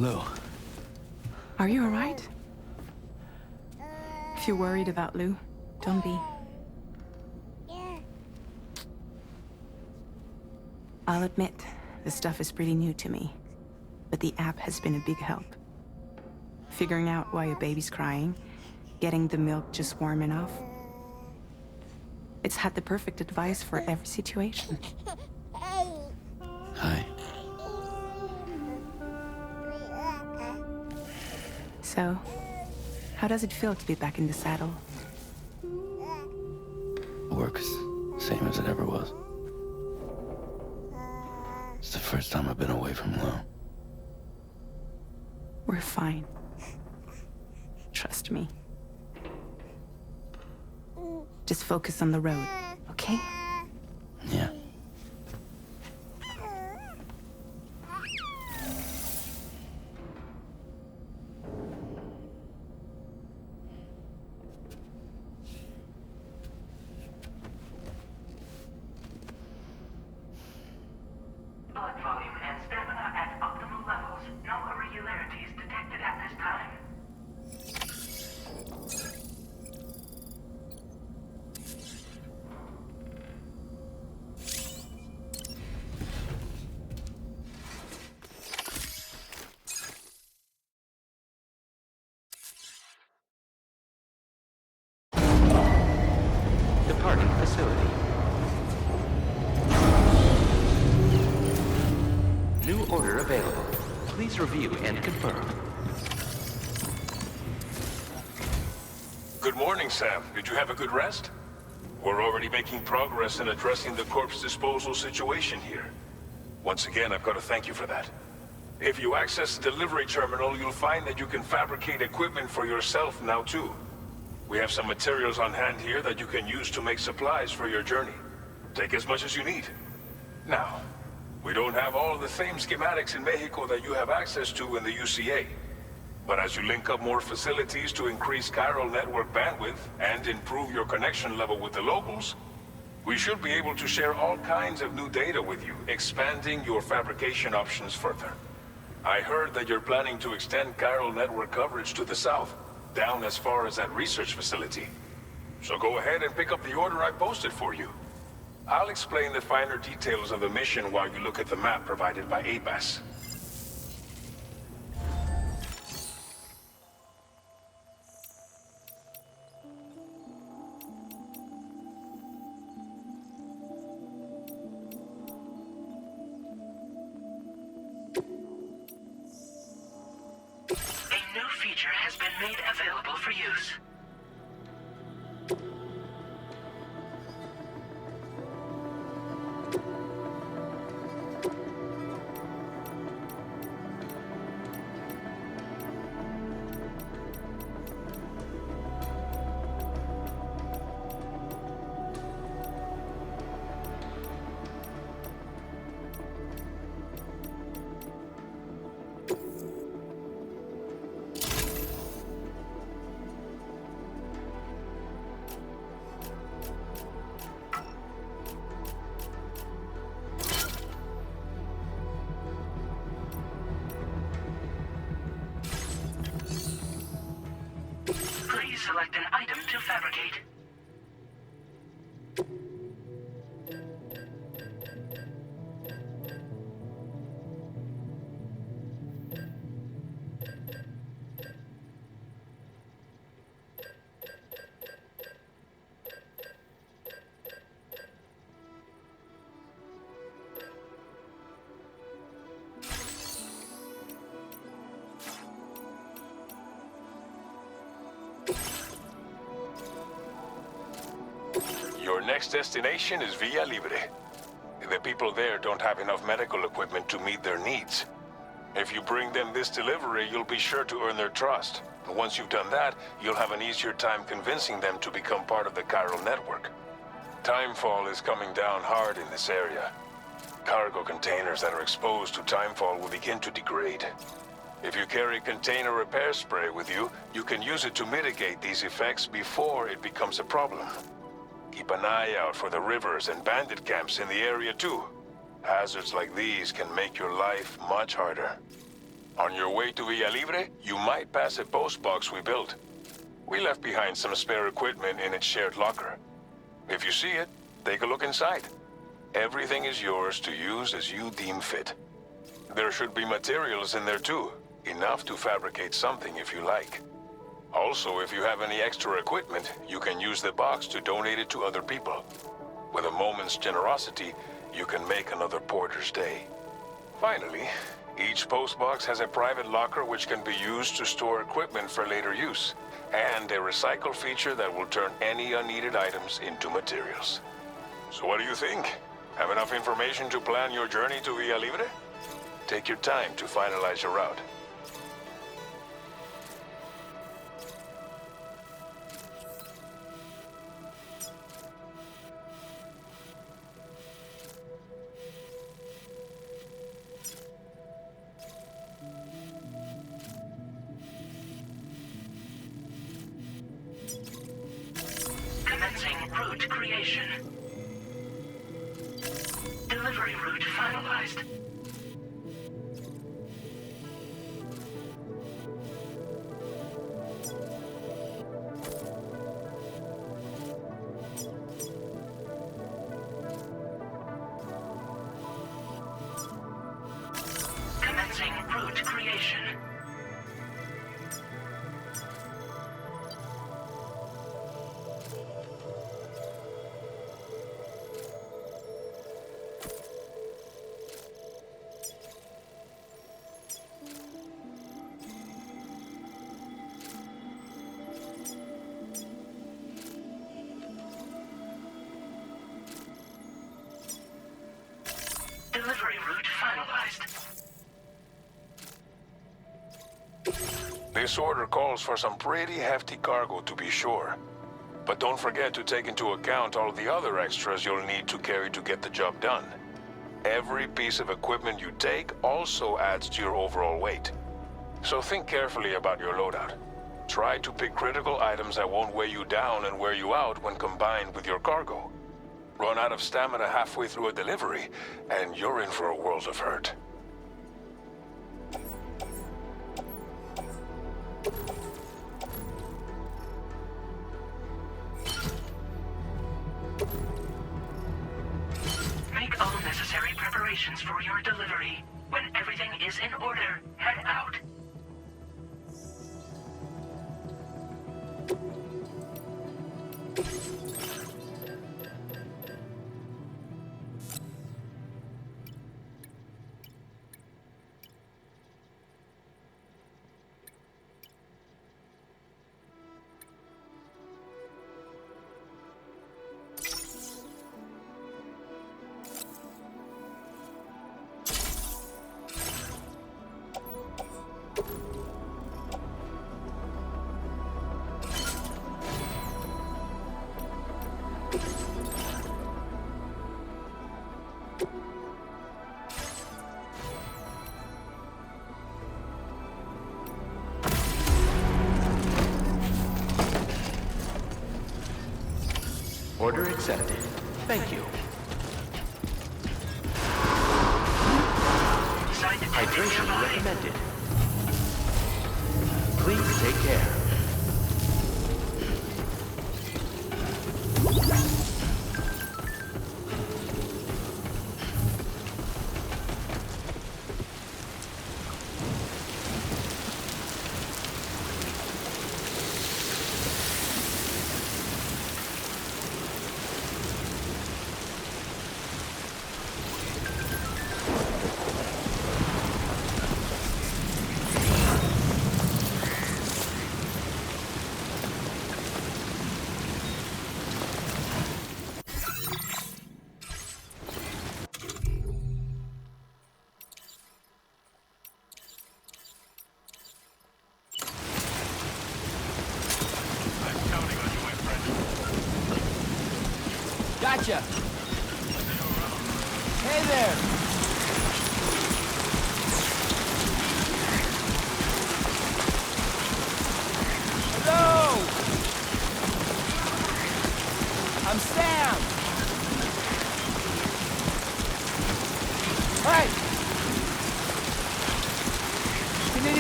Lou. Are you alright? If you're worried about Lou, don't be. I'll admit, this stuff is pretty new to me, but the app has been a big help. Figuring out why a baby's crying, getting the milk just warm enough. It's had the perfect advice for every situation. Hi. So, how does it feel to be back in the saddle? Work's same as it ever was. It's the first time I've been away from Lou. We're fine. Trust me. Just focus on the road, okay? Yeah. Blood volume and stamina at optimal levels. No irregularities detected at this time. Departing facility. New order available. Please review and confirm. Good morning, Sam. Did you have a good rest? We're already making progress in addressing the corpse disposal situation here. Once again, I've got to thank you for that. If you access the delivery terminal, you'll find that you can fabricate equipment for yourself now too. We have some materials on hand here that you can use to make supplies for your journey. Take as much as you need. Now, we don't have all the same schematics in Mexico that you have access to in the UCA. But as you link up more facilities to increase chiral network bandwidth and improve your connection level with the locals, we should be able to share all kinds of new data with you, expanding your fabrication options further. I heard that you're planning to extend chiral network coverage to the south, down as far as that research facility. So go ahead and pick up the order I posted for you. I'll explain the finer details of the mission while you look at the map provided by ABAS. A new feature has been made available for use. Please select an item to fabricate. Your next destination is Villa Libre. The people there don't have enough medical equipment to meet their needs. If you bring them this delivery, you'll be sure to earn their trust. And once you've done that, you'll have an easier time convincing them to become part of the chiral network. Timefall is coming down hard in this area. Cargo containers that are exposed to timefall will begin to degrade. If you carry container repair spray with you, you can use it to mitigate these effects before it becomes a problem. Keep an eye out for the rivers and bandit camps in the area too. Hazards like these can make your life much harder. On your way to Villa Libre, you might pass a post box we built. We left behind some spare equipment in its shared locker. If you see it, take a look inside. Everything is yours to use as you deem fit. There should be materials in there too, enough to fabricate something if you like. Also, if you have any extra equipment, you can use the box to donate it to other people. With a moment's generosity, you can make another porter's day. Finally, each postbox has a private locker which can be used to store equipment for later use, and a recycle feature that will turn any unneeded items into materials. So what do you think? Have enough information to plan your journey to Villa Libre? Take your time to finalize your route. Commencing route creation. Delivery route finalized. Commencing route creation. Delivery route finalized. This order calls for some pretty hefty cargo to be sure. But don't forget to take into account all the other extras you'll need to carry to get the job done. Every piece of equipment you take also adds to your overall weight. So think carefully about your loadout. Try to pick critical items that won't weigh you down and wear you out when combined with your cargo. Run out of stamina halfway through a delivery, and you're in for a world of hurt. Make all necessary preparations for your delivery. When everything is in order, head out. Order accepted. Thank you. Site Hydration nearby. recommended. Please take care. Gotcha! Hey there! Hello! I'm Sam! Hey!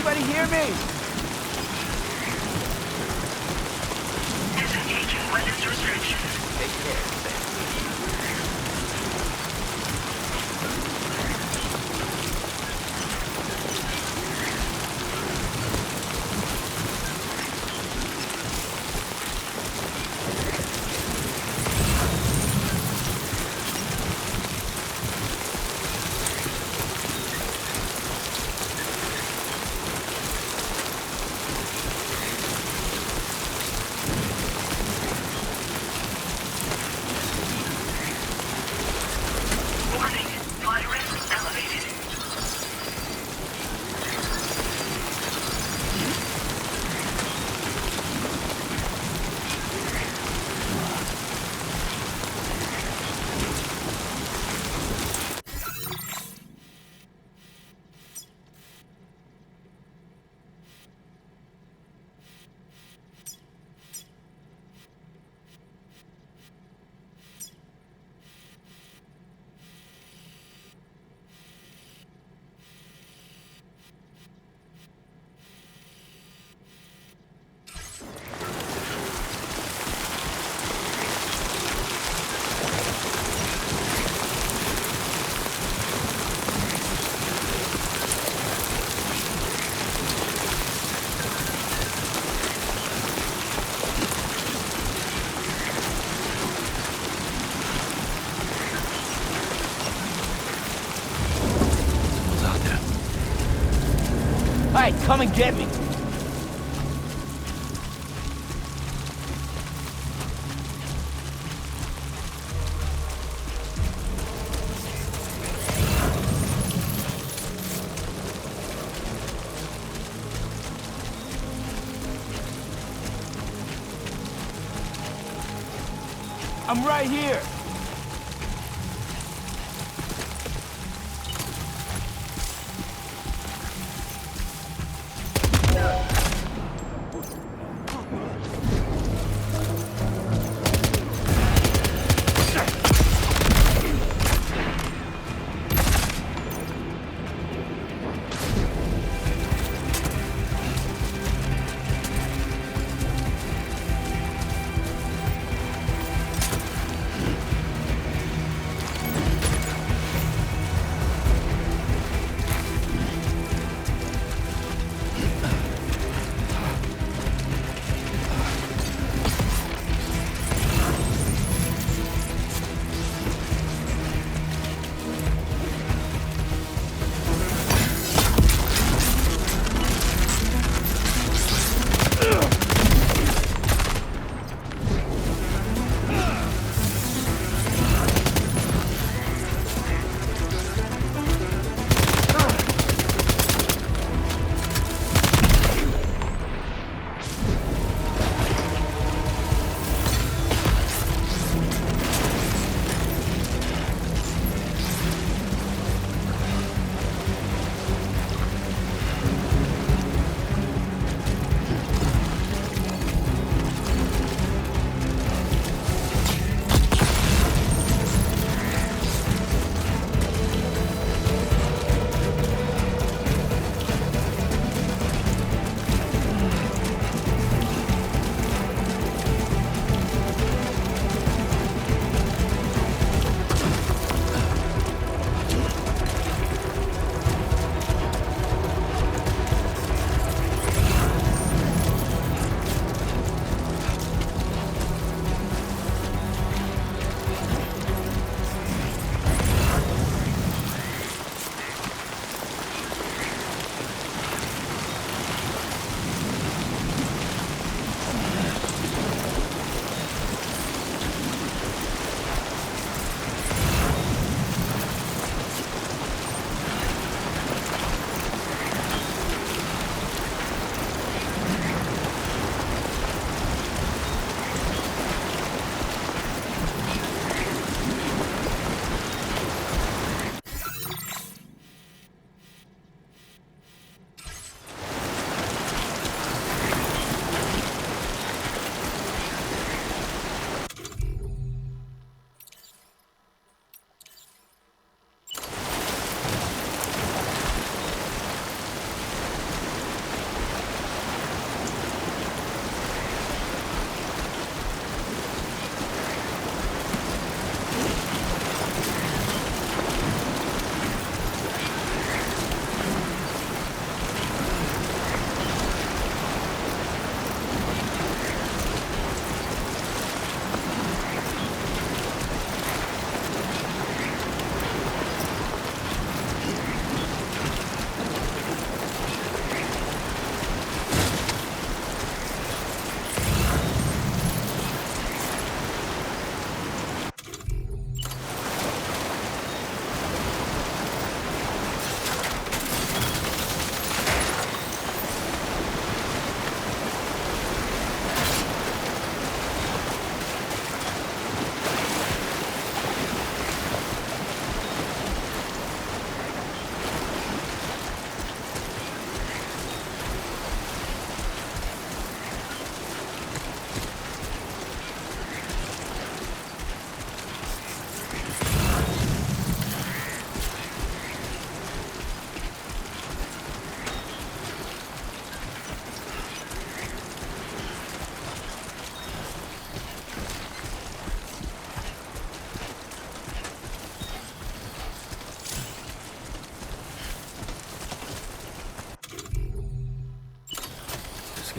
anybody hear me? Disengaging weapons restrictions. Take care, Sam. Warning, flight risk elevated. What's out there? Hey, come and get me. I'm right here.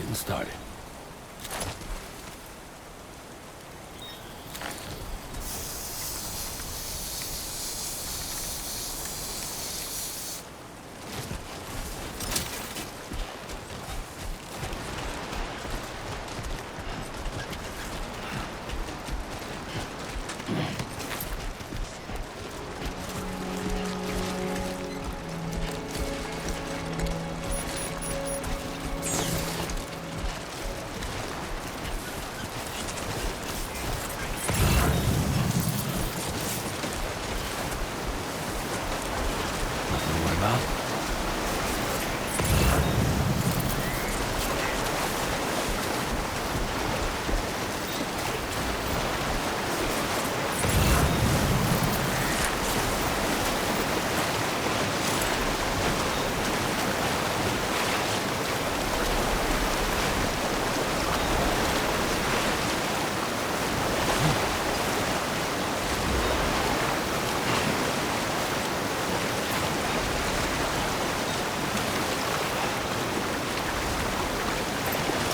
getting started. Nothing to worry about.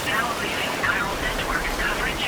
Now leaving chiral network coverage.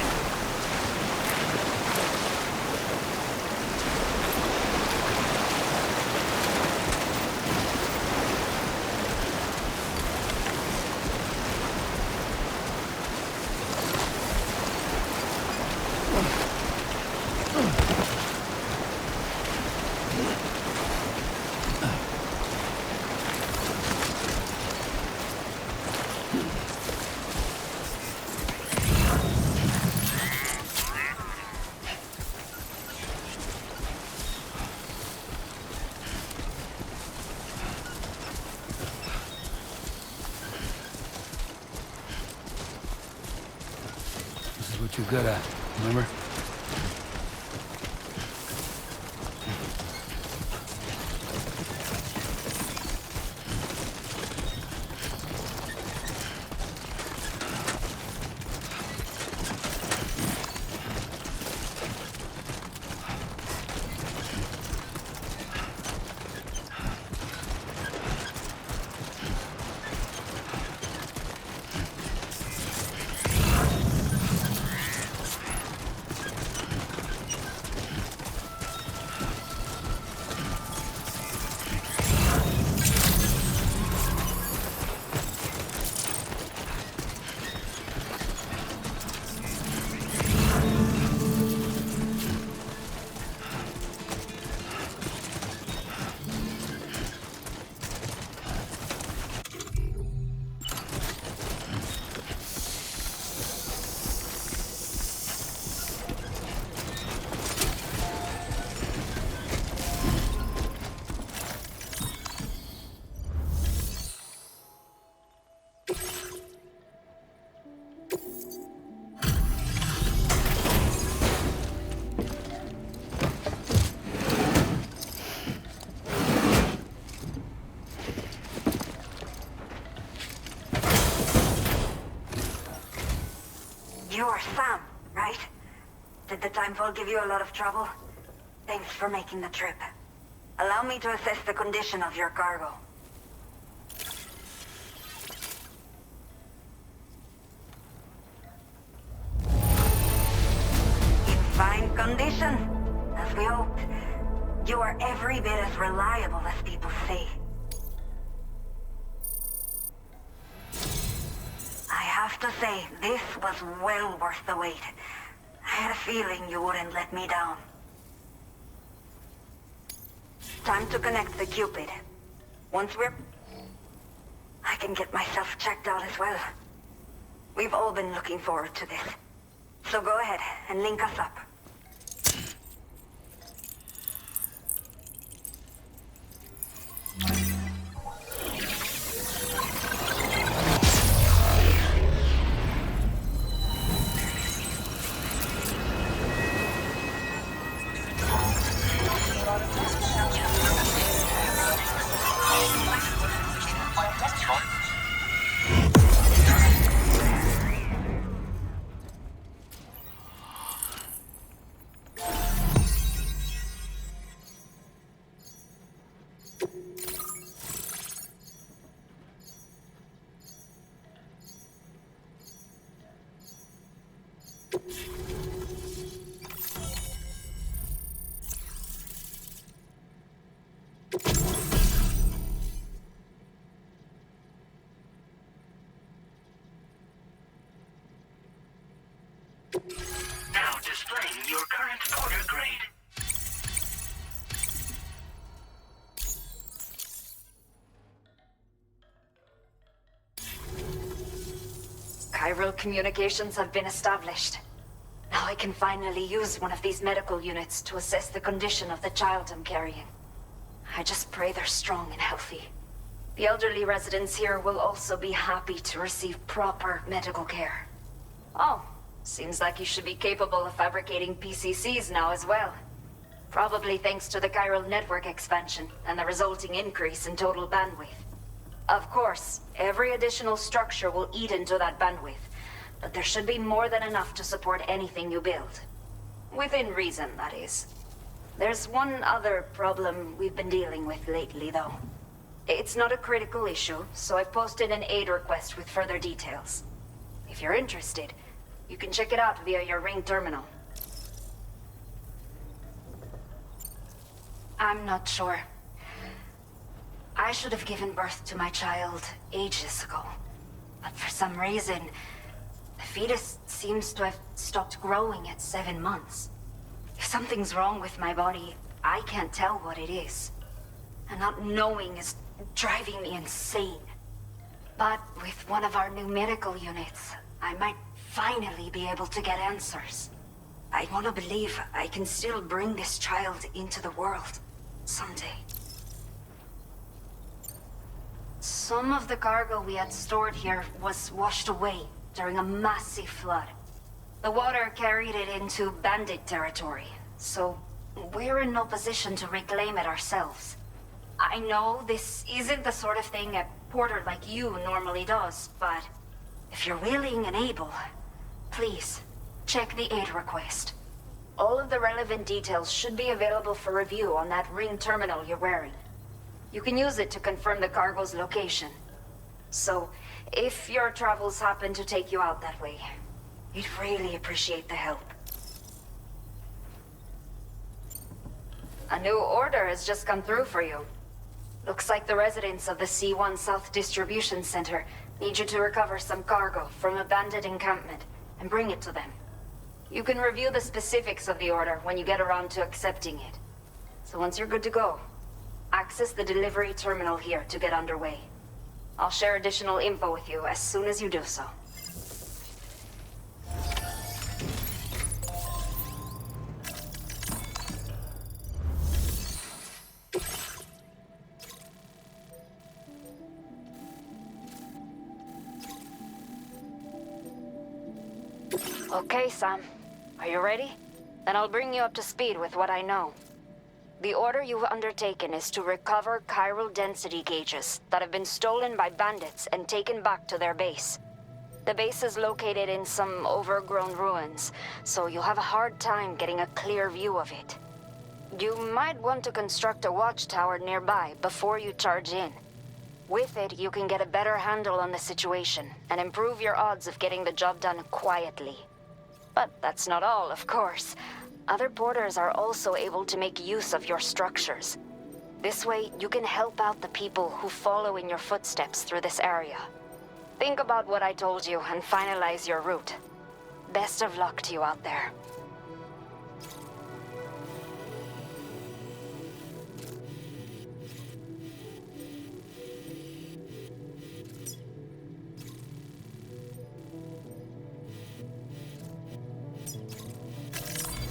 This is what you're good at, remember? You're Sam, right? Did the timefall give you a lot of trouble? Thanks for making the trip. Allow me to assess the condition of your cargo. In fine condition, as we hoped. You are every bit as reliable as people say. I have to say, this was well worth the wait. I had a feeling you wouldn't let me down. Time to connect the Cupid. Once I can get myself checked out as well. We've all been looking forward to this. So go ahead and link us up. Now displaying your current order grade. Chiral communications have been established. Now I can finally use one of these medical units to assess the condition of the child I'm carrying. I just pray they're strong and healthy. The elderly residents here will also be happy to receive proper medical care. Oh, seems like you should be capable of fabricating PCCs now as well. Probably thanks to the chiral network expansion and the resulting increase in total bandwidth. Of course, every additional structure will eat into that bandwidth, but there should be more than enough to support anything you build. Within reason, that is. There's one other problem we've been dealing with lately, though. It's not a critical issue, so I posted an aid request with further details. If you're interested, you can check it out via your ring terminal. I'm not sure. I should have given birth to my child ages ago. But for some reason, the fetus seems to have stopped growing at 7 months. If something's wrong with my body, I can't tell what it is. And not knowing is driving me insane. But with one of our new medical units, I might finally be able to get answers. I want to believe I can still bring this child into the world someday. Some of the cargo we had stored here was washed away during a massive flood. The water carried it into bandit territory, so we're in no position to reclaim it ourselves. I know this isn't the sort of thing a porter like you normally does, but if you're willing and able, please check the aid request. All of the relevant details should be available for review on that ring terminal you're wearing. You can use it to confirm the cargo's location. So, if your travels happen to take you out that way, we'd really appreciate the help. A new order has just come through for you. Looks like the residents of the C1 South Distribution Center need you to recover some cargo from a bandit encampment and bring it to them. You can review the specifics of the order when you get around to accepting it. So once you're good to go, access the delivery terminal here to get underway. I'll share additional info with you as soon as you do so. Okay, Sam. Are you ready? Then I'll bring you up to speed with what I know. The order you've undertaken is to recover chiral density gauges that have been stolen by bandits and taken back to their base. The base is located in some overgrown ruins, so you'll have a hard time getting a clear view of it. You might want to construct a watchtower nearby before you charge in. With it, you can get a better handle on the situation and improve your odds of getting the job done quietly. But that's not all, of course. Other porters are also able to make use of your structures. This way, you can help out the people who follow in your footsteps through this area. Think about what I told you and finalize your route. Best of luck to you out there.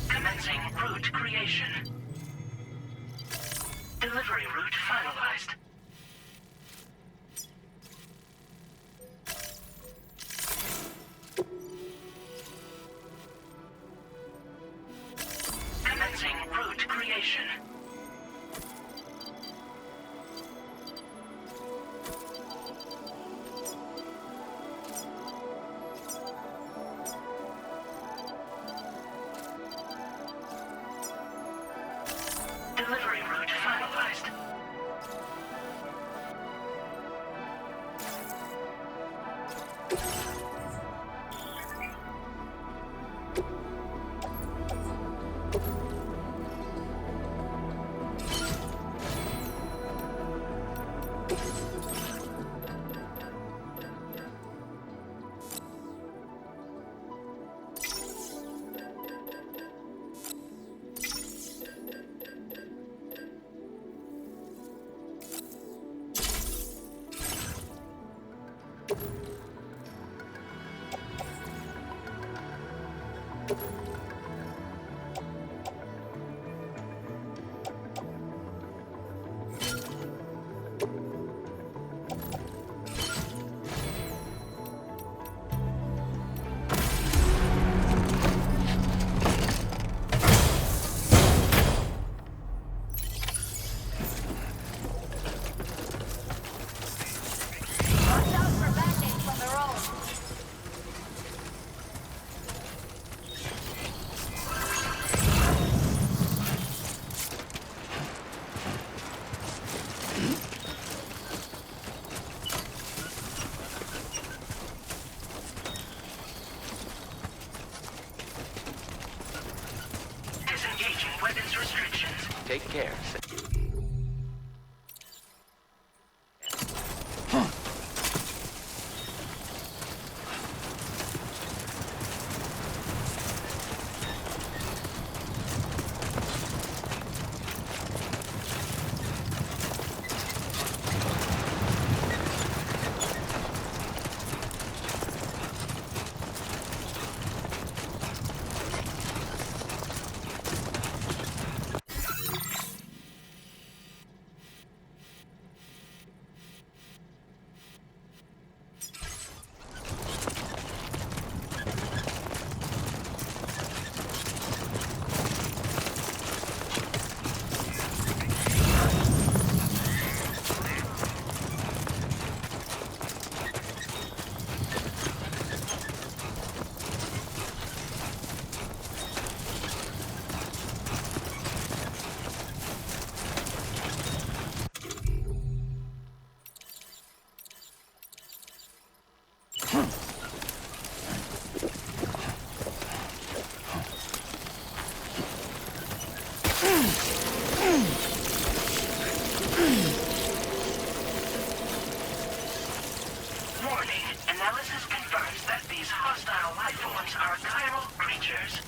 Commencing route creation. Delivery route finalized. Commencing route creation. Delivery route finalized. Watch out for band-aids on the road. Disengaging weapons restrictions. Take care. Warning. Analysis confirms that these hostile life forms are chiral creatures.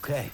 Okay.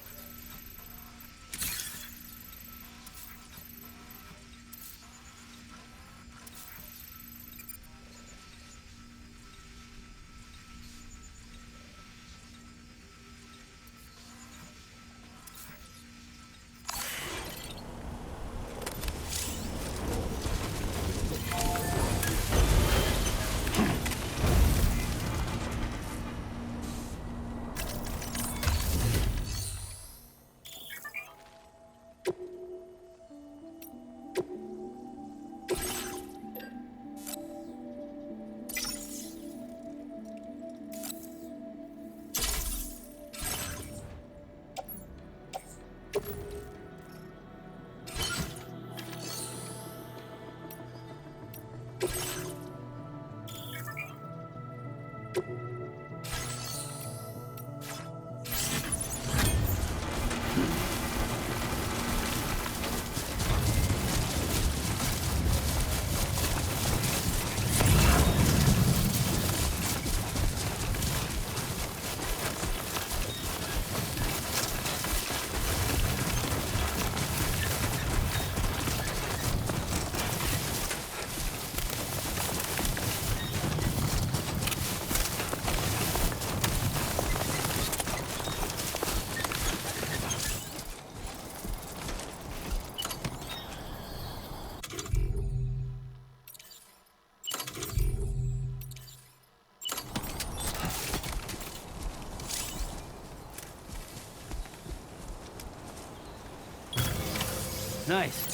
Nice.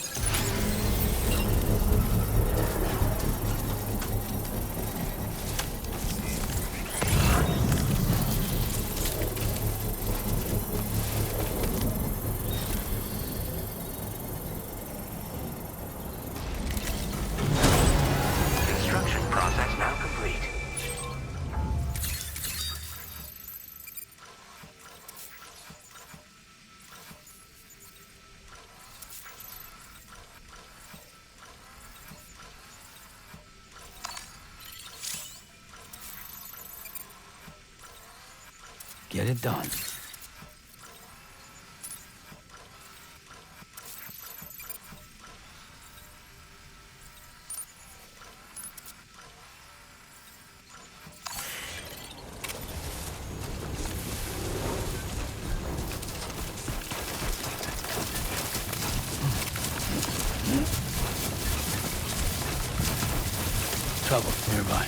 Construction process now complete. Get it done. Trouble nearby.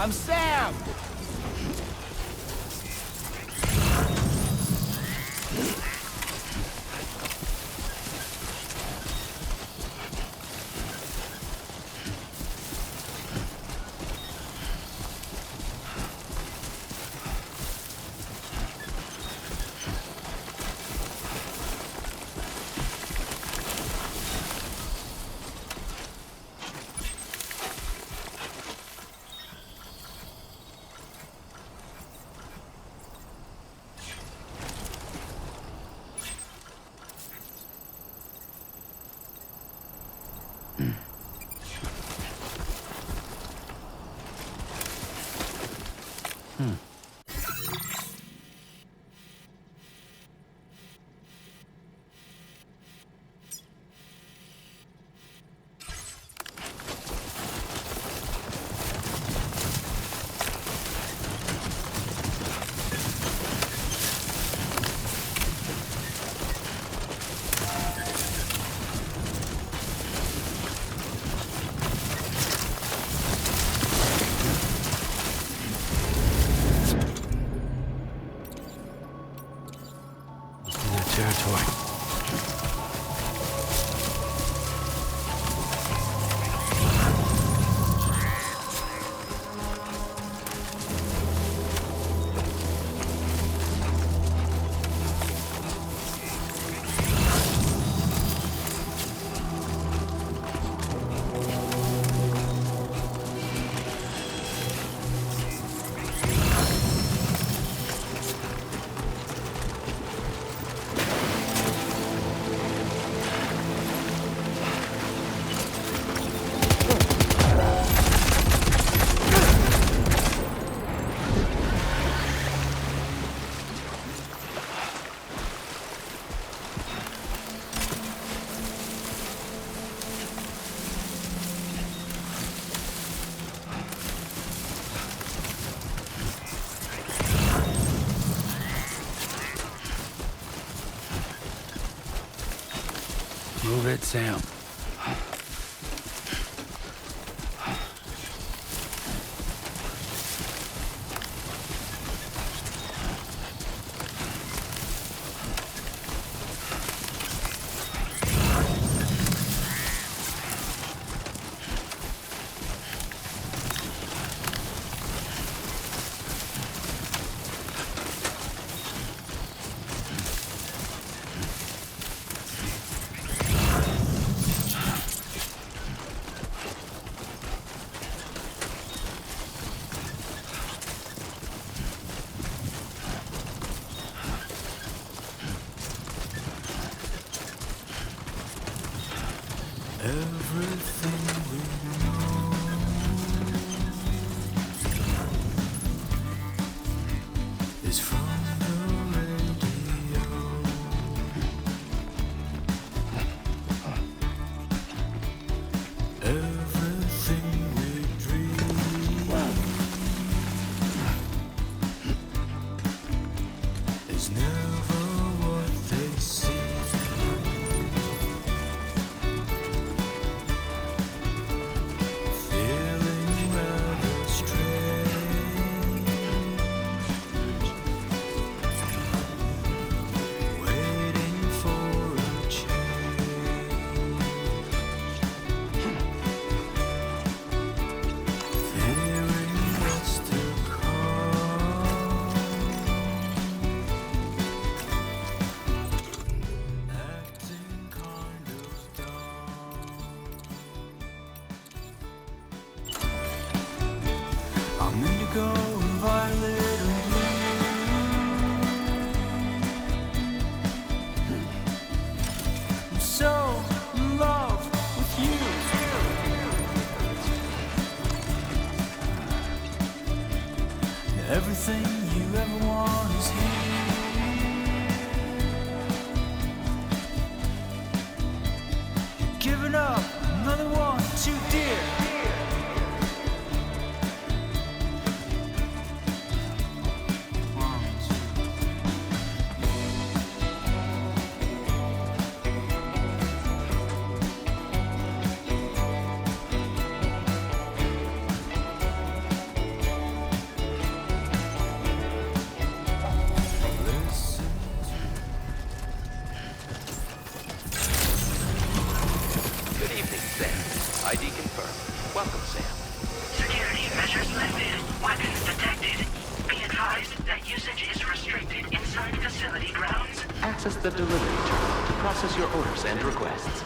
I'm Sam! Territory. Move it, Sam. Everything you ever want is here. You're giving up another one too dear. Access the delivery terminal to process your orders and requests.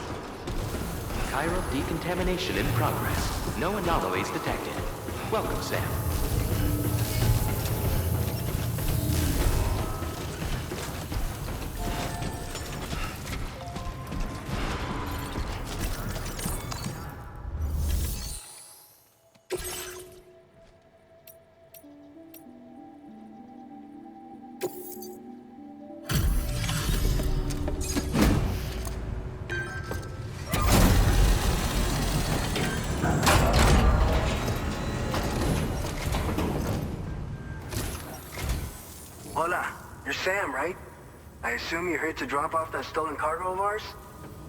Chiral decontamination in progress. No anomalies detected. Welcome, Sam. Hola, you're Sam, right? I assume you're here to drop off that stolen cargo of ours?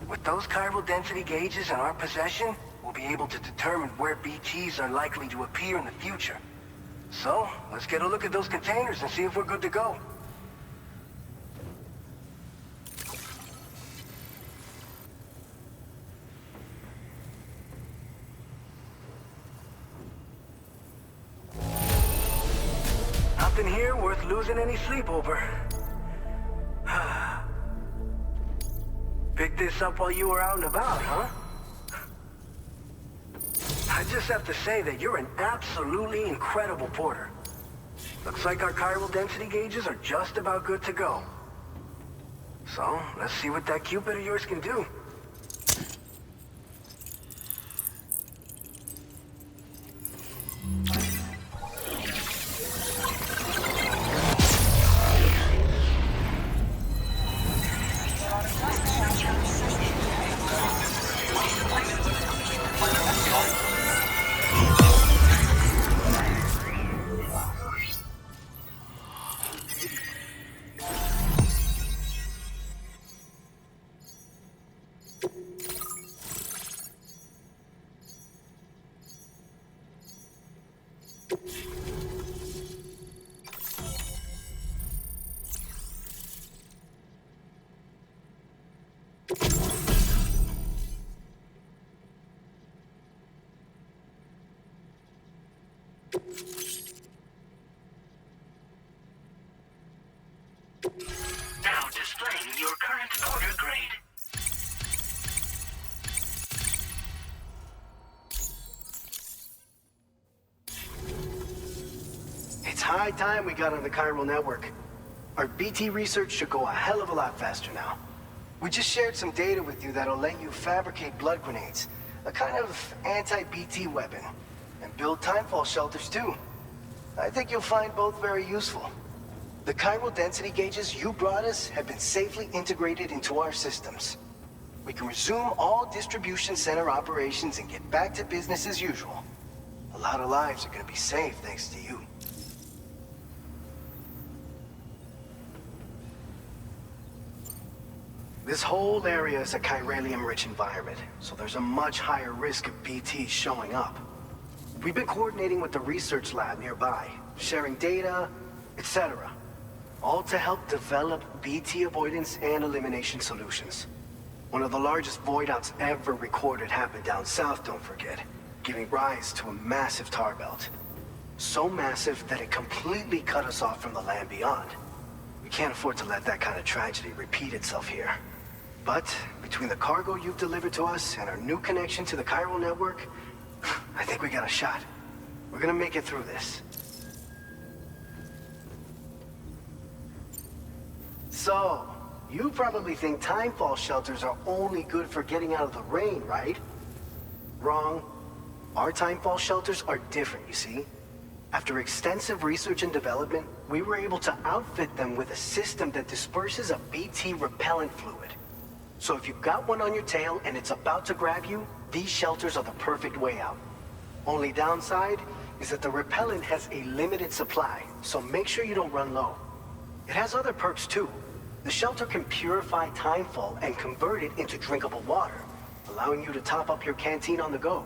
With those chiral density gauges in our possession, we'll be able to determine where BTs are likely to appear in the future. So, let's get a look at those containers and see if we're good to go. Nothing here worth losing any sleep over. Picked this up while you were out and about, huh? I just have to say that you're an absolutely incredible porter. Looks like our chiral density gauges are just about good to go. So, let's see what that Cupid of yours can do. Now displaying your current order grade. It's high time we got on the chiral network. Our BT research should go a hell of a lot faster now. We just shared some data with you that'll let you fabricate blood grenades, a kind of anti-BT weapon, and build timefall shelters too. I think you'll find both very useful. The chiral density gauges you brought us have been safely integrated into our systems. We can resume all distribution center operations and get back to business as usual. A lot of lives are gonna be saved thanks to you. This whole area is a chiralium-rich environment, so there's a much higher risk of BTs showing up. We've been coordinating with the research lab nearby, sharing data, etc. All to help develop BT avoidance and elimination solutions. One of the largest void outs ever recorded happened down south, don't forget, giving rise to a massive tar belt. So massive that it completely cut us off from the land beyond. We can't afford to let that kind of tragedy repeat itself here. But between the cargo you've delivered to us and our new connection to the chiral network, I think we got a shot. We're gonna make it through this. So, you probably think timefall shelters are only good for getting out of the rain, right? Wrong. Our timefall shelters are different, you see. After extensive research and development, we were able to outfit them with a system that disperses a BT repellent fluid. So if you've got one on your tail and it's about to grab you, these shelters are the perfect way out. Only downside is that the repellent has a limited supply, so make sure you don't run low. It has other perks too. The shelter can purify timefall and convert it into drinkable water, allowing you to top up your canteen on the go.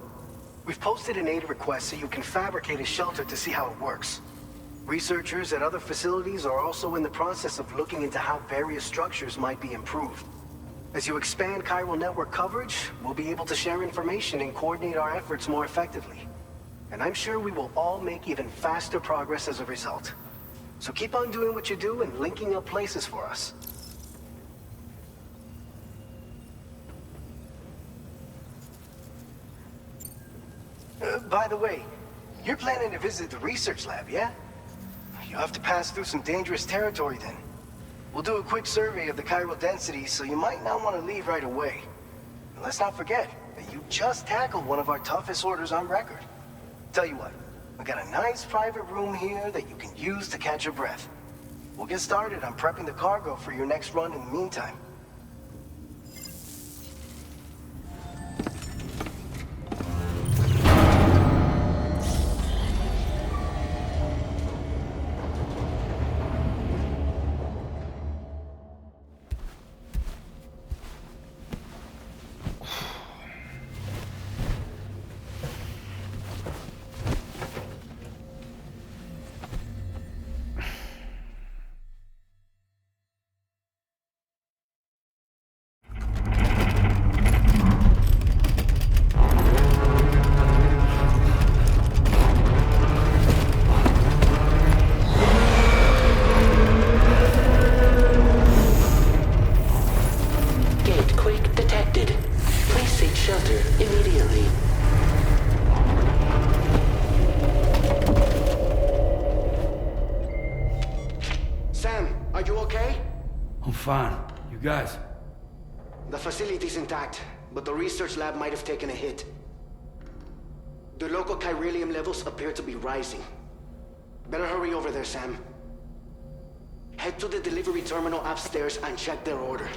We've posted an aid request so you can fabricate a shelter to see how it works. Researchers at other facilities are also in the process of looking into how various structures might be improved. As you expand chiral network coverage, we'll be able to share information and coordinate our efforts more effectively. And I'm sure we will all make even faster progress as a result. So keep on doing what you do and linking up places for us. By the way, you're planning to visit the research lab, yeah? You'll have to pass through some dangerous territory then. We'll do a quick survey of the chiral density, so you might not want to leave right away. And let's not forget that you just tackled one of our toughest orders on record. Tell you what, we got a nice private room here that you can use to catch your breath. We'll get started on prepping the cargo for your next run in the meantime. Fine. You guys? The facility's intact, but the research lab might have taken a hit. The local chiralium levels appear to be rising. Better hurry over there, Sam. Head to the delivery terminal upstairs and check their order.